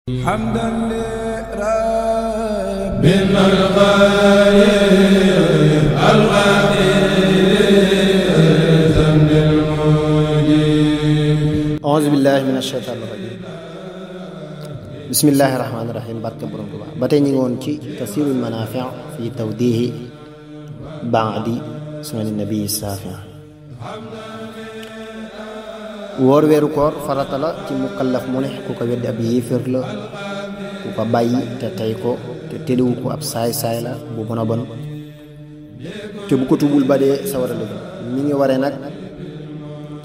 حمدا لربنا الغالب ذنب المجيب أعوذ بالله من الشيطان الرجيم بسم الله الرحمن الرحيم barke borom Tuuba ba tey ñu ngi woon ci tasirul manaafi' fi tawdihi ba'di sunan nabi saafi' woor weeru koor farata la ci mukallaf mu ne ku ko weddi ab yéefér la ku ko bàyyi te tey ko te téliwu ko ab saay-saay la bu bon a bon te bu ko tubul ba dee sawara la mi ngi waree nag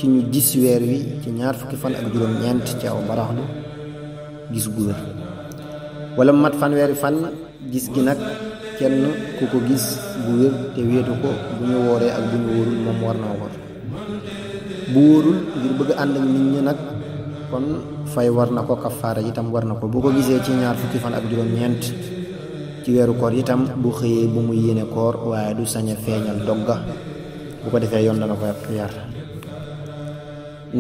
ci ñu gis weer wi ci ñaar fukki fan ak juróom-ñeent ci aw baraxlu gis gu wér wala mat fanweeri fan gis gi nag kenn ku ko gis bu wér te wéetu ko bu ñu wooree ak bu ñu wóorul moom war naa woor bu wóorul ngir bëgg ànd ak nit ñi nag kon fay war na ko kafaara itam war na ko bu ko gisee ci ñaar fukki fan ak juróom-ñeent ci weeru koor itam bu xëyee bu mu yéene koor waaye du sañ a feeñal dogga bu ko defee yoon dana ko yar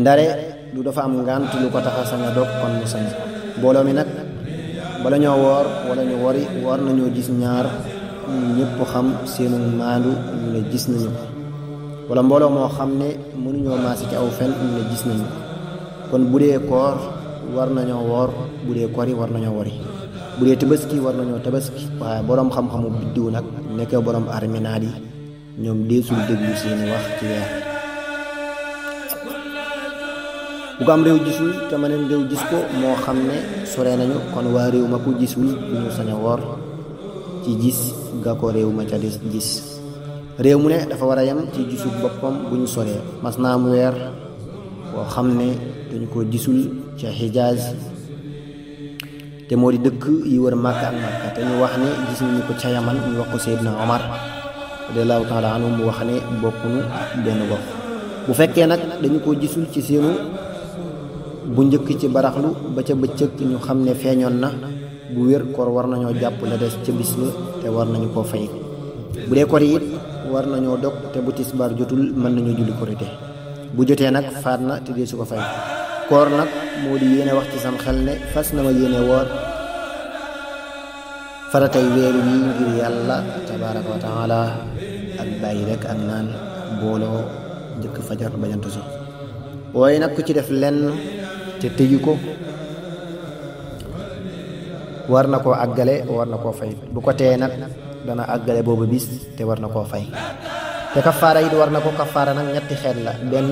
ndare du dafa am ngànt lu ko tax a sañ a dog kon mu sañ mbooloo mi nag bala ñoo woor wala ñu wori war nañoo gis ñaar ñëpp xam seenu maandu ñu ne gis nañu ko wala mbooloo moo xam ne mënuñoo maase ci aw fen ñu ne gis nañu ko kon bu dee koor war nañoo woor bu dee kori war nañoo wori bu dee tabaski war nañoo tabaski waaye boroom xam-xamu biddiw nag nekkee boroom arminaat yi ñoom deesul déglu seeni wax ci weer bu ko am réew gisul te meneen réew gis ko moo xam ne sore nañu kon waa réew ma ko gisul du ñu sañ a woor ci gis ga ko réew ma ca des gis réew mu ne dafa war a yem ci gisul boppam bu ñu soree mas naa am weer boo xam ne dañu ko gisul ca Hijaaz te moo di dëkk yi wër Màkka ak Màkka te ñu wax ne gis nañu ko ca Yaman ñu wax ko Seydina Omar radiyallahu taala anhu mu wax ne bokkuñu benn gox bu fekkee nag dañu ko gisul ci seenu bu njëkk ci baraxlu ba ca bëccëg ñu xam ne feeñoon na bu wér koor war nañoo jàpp la des ca bis ba te war nañu koo fay bu dee kor it war nañoo dog te bu tisbaar jotul mën nañoo julli korite bu jotee nag faat na te dee su ko fay koor nag moo di yéene wax ci sam xel ne fas na ma yéene woor faratay weeru yi ngir yàlla tabaraka wa taala ak bàyyi rek ak naan booloo njëkk fajar bajantu so waaye nag ku ci def lenn te tëju ko war na koo àggale war na koo fay bu ko tee nag dana àggale boobu bis te war na koo fay te kafaara it war na ko kafaara nag ñetti xeet la benn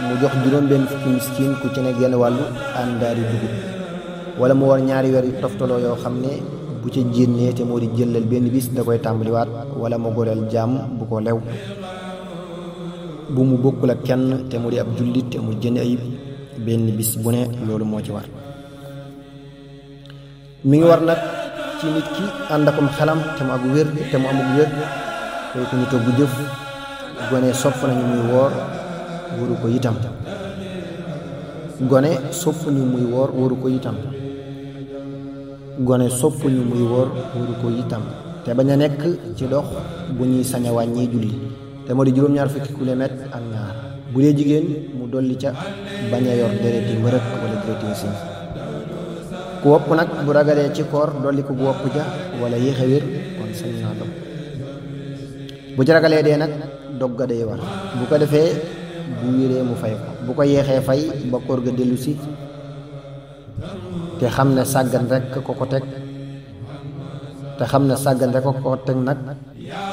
mu jox juróom benn fukki miskin ku ci ne genn wàllu àndaari dugub wala mu war ñaari weer yu toftaloo yoo xam ne bu ca jénnee te moo di jëlal benn bis da koy tàmbaliwaat wala mu goreel jaam bu ko lew bu mu bokkul ak kenn te mu di ab jullit te mu jënd ayib benn bis bu ne loolu moo ci war mi ngi war nag ci nit ki ànd akum xelam te mu ak wér te mu amuk wér kooku ñu togg jëf gone sopp nañu muy woor waru ko itam gone sopp ñu muy woor waru ko itam gone sopp ñu muy woor waru ko itam te bañ a nekk ci dox bu ñuy sañ a wàññi julli te moo di juróom-ñaar fukki kilomètre ak ñaar bu dee jigéen mu dolli ca bañ a yor dereti mbërëk wala dereti wasin ku wopp nag bu ragalee ci koor dolli ko bu wopp ja wala yéexe wér kon sañ naa dog bu ci ragalee dee nag dog ga day war bu ko defee bu wéree mu fay ko bu ko yeexee fay ba koor ga dellu si te xam ne sàggan rek ko ko teg nag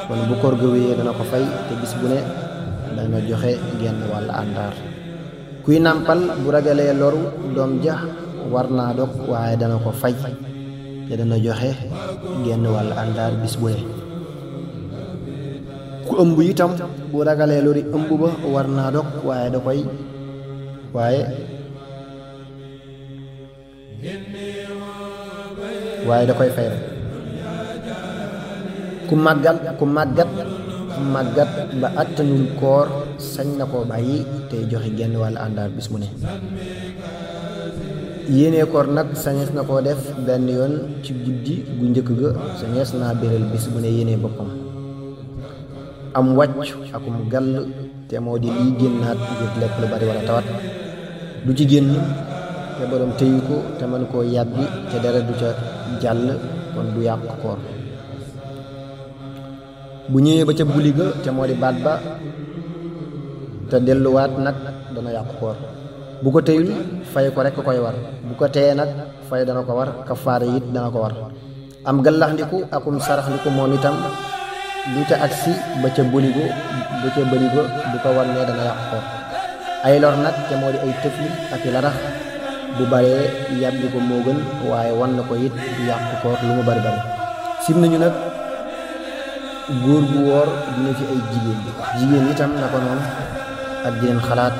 kon bu koor ga wéyee dana ko fay te bis bu ne dana joxe genn wàll àndaar kuy nàmpal bu ragalee loru doom ja war naa dog waaye dana ko fay te dana joxe genn wàll àndaar bis bu ne ku ëmb itam bu ragalee lori ëmb ba war naa dog waaye da koy fay rek ku màggat ba àttanul koor sañ na koo bàyyi tey joxe genn wàll àndaar bis mu ne yéene koor nag sañees na koo def benn yoon ci guddi gu njëkk ga sañees naa béral bis bu ne yéene boppam am wàcc akum gàll te moo di lii génnaat ngir lekk lu bari wala tawat du ci génn te borom téyu ko te mën koo yàbbi te dara du ca jàll kon du yàq koor. bu ñëwee ba ca buli ga te moo di baat ba te delluwaat nag dana yàq koor. bu ko téyul fay ko rek koy war, bu ko téyee nag fay dana ko war, kafaara it dana ko war. am gallaxndiku akum saraxndiku moom itam lu ca agsi ba ca bëligo bu ko war ne dana yàq koor. ay lor nag te moo di ay tëfli ak i larax bu baree yàbbi ko moo gën, waaye wan na ko it du yàq koor lu mu bari bari. sim nañu nag góor gu woor dina ci ay jigéen itam na ko noonu ak di leen xalaat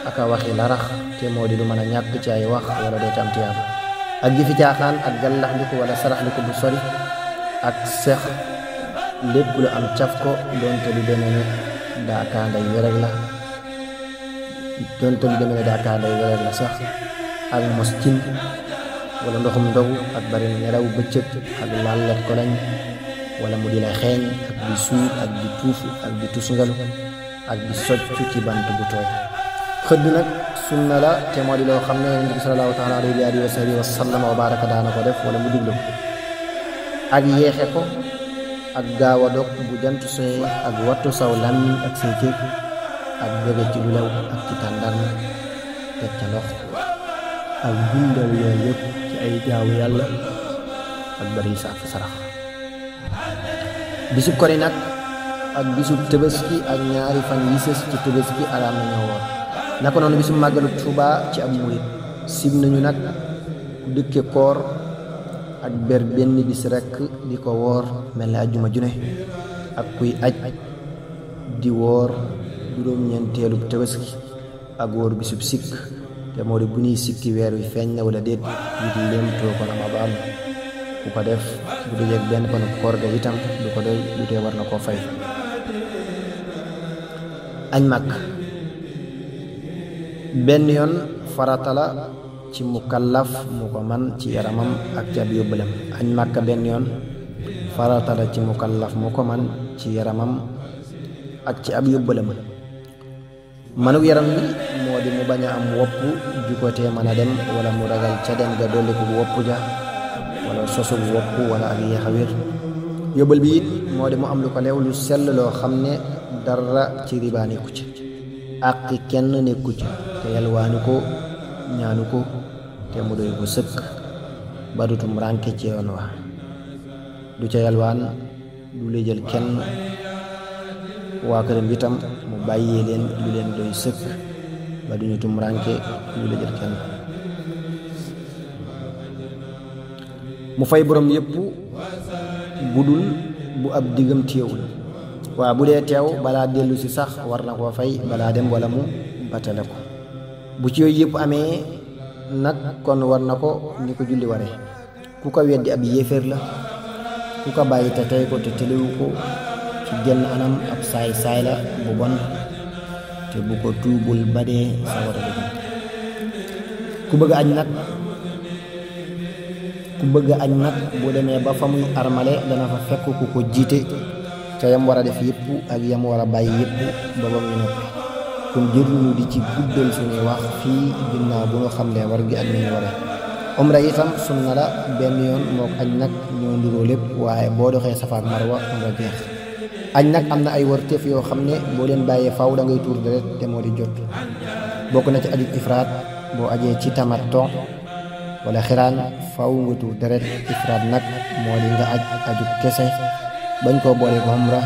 ak a waxi larax te moo di lu mën a ñàkk ci ay wax wala doo ci am tiyaab, ak jëfi caaxaan ak gallaxndiku wala saraxndiku bu sori ak sex lépp lu am caf ko doonte lu demee ne daakaanday wereg la sax, ak mos cin wala ndoxum ndogu ak bari nelaw bëccëg ak lallet ko lañ wala mu di la xeeñ ak di suur ak di tuufu ak di tusngalu ak di soccu ci bant bu tooy. xëdd nag sunna la te moo di loo xam ne Yonent bi sallallahu taala alayhi wa sahbihi wa sallam wa baraka daana ko def wala mu digle ko. ak yeexe ko ak gaaw a dog bu jant soyee ak wattu saw làmmiñ ak say cër ak jóge ci lu lew ak ci tàndarma teg ca ndox ak dundal yooyu yëpp ci ay jaawu yàlla ak bari sa ak sarax. bisub kori nag ak bisub tëbaski ak ñaari fan yi sës ci tëbaski araam na ñoo woor. naka noonu bisub màggalu Tuubaa ci ab murit sib nañu nag ku dëkke koor ak ber benn bis rekk di ko woor mel ne ajjuma june, ak kuy aj di woor juróom-ñeenteelub tëbaski ak wóor bisub sikk te moo di bu ñuy sikki weer wi feeñ na wala déet it léemtoo ko Ramadan. ku ko def bu dëjeeg benn panu koor ga itam du ko doy du tee war na koo fay. añ màkk benn yoon farata la ci mukallaf mu ko man ci yaramam ak ci ab yóbbalam. añ màkk benn yoon farata la ci mukallaf mu ko man ci yaramam ak ci ab yóbbalam. manuk yaram wi moo di mu bañ a am wopp ju ko tee mën a dem wala mu ragal ca dem ga dolliku wopp ja wala sosu wopp wala ak yeex a wér. yóbbal bi it moo di mu am lu ko leew lu sell loo xam ne dara ci riba nekku ci, àqi kenn nekku ci, te yalwaanu ko ñaanu ko te mu doy ko sëkk ba dutum rànke ci yoon wa. du ca yalwaan du léjal kenn, waa këram itam mu bàyyee leen lu leen doy sëkk ba duñu tum rànke du léjal kenn. mu fay borom yépp budul bu ab diggam téewul, waa bu dee teew balaa dellu si sax war na koo fay balaa dem wala mu batale ko. bu ci yooyu yëpp amee nag kon war na ko ni ko julli ware. ku ko weddi ab yéeféer la, ku ko bàyyi te tey ko te tëlewu ko ci genn anam ab saay la bu bon te bu ko tuubul ba dee sa war a dëgg. ku bëgg añ nag bu demee ba fa muy armale dana fa fekk ku ko jiite ca yam war a def yëpp ak yam war a bàyyi yëpp ba ba muy noppi. kon jëruñu di ci guddal suñuy wax fii ginnaaw bu ñu xamlee war gi ak ni ñu ware. umra itam sunna la benn yoon mook añ nag ñoo nduroo lépp, waaye boo doxee Safa ak Marwa umra jeex. añ nag am na ay warteef yoo xam ne boo leen bàyyee faw da ngay tuur deret te moo di jot. bokk na ci aju ifraat, boo ajee ci tamattu wala xiraan faw nga tuur deret. ifraat nag moo di nga aju kese bañ koo boole ko umra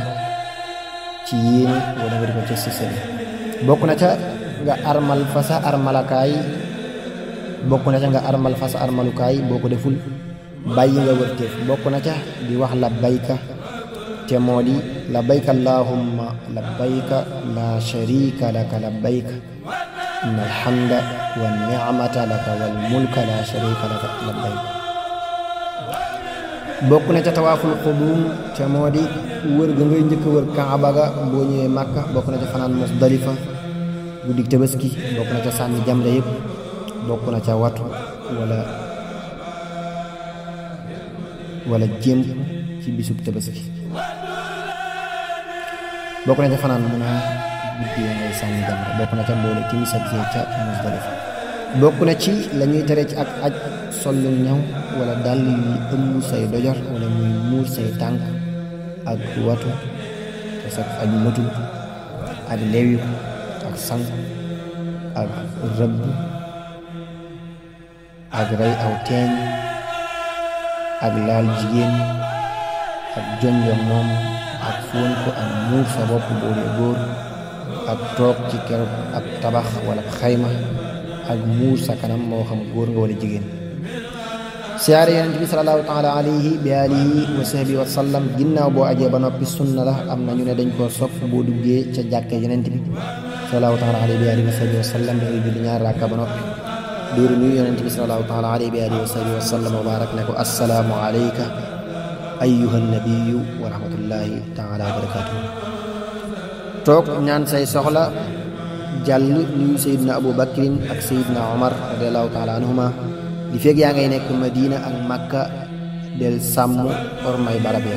ci yéene wala nga di ko ci sësëri. bokk na ca nga armal fa sa armalakaay boo ko deful bàyyi nga wërteef. bokk na ca di wax labbayka te moo di labbayka allahumma labbayka la sharika laka labbayka inna alhamda wa ni'mata laka wal mulka la sharika laka labbayka. bokk na ca tawaaful qudum te moo di wër ga ngay njëkk wër Kaaba ga boo ñëwee Màkka. bokk na ca fanaan Musdalifa guddik Tabaski. bokk na ca sànni jamra yëpp. bokk na ca watu wala jéem ci bisub Tabaski. bokk na ca fanaan Muna guddi ngay sànni jamra. bokk na ca mboole timis ak gee ca Musdalifa. bokk na ci lañuy tere ci ak aj sol lu ñaw wala dàll yi ëmb say dojor wala muy muur say tànk ak watu te sax aj matul ak lewiku ak sank ak rëbb ak rey aw teeñ ak laal jigéen ak jonjoon moom ak fóon ko ak muur sa bopp boo dee góor ak toog ci keroog ab tabax wala xayma ak muur sa kanam moo xam góor nga wala jigéen siyaare yonent bi sallallahu taala alayhi bi alihi wa sahbihi wa sallam ginnaaw boo ajee ba noppi sunna la am na ñu ne dañ koo sopp boo duggee ca jàkke yonent bi sallallahu taala alayhi bi alihi wa sahbihi wa sallam da ngay julli ñaari rakka ba noppi dóoru nuyu yonent bi sallallahu taala alayhi bi alihi wa sahbihi wa sallam wa barak ne ko assalaamu alayka ayyuha nabiyu wa rahmatullahi taala wa barakatuhu toog ñaan say soxla jàll nuyu sayidna Abu Bakrin ak sayidna Omar radiallahu taala anhuma li feeg yaa ngay nekk Madina ak Makka del sàmm ormay barab ya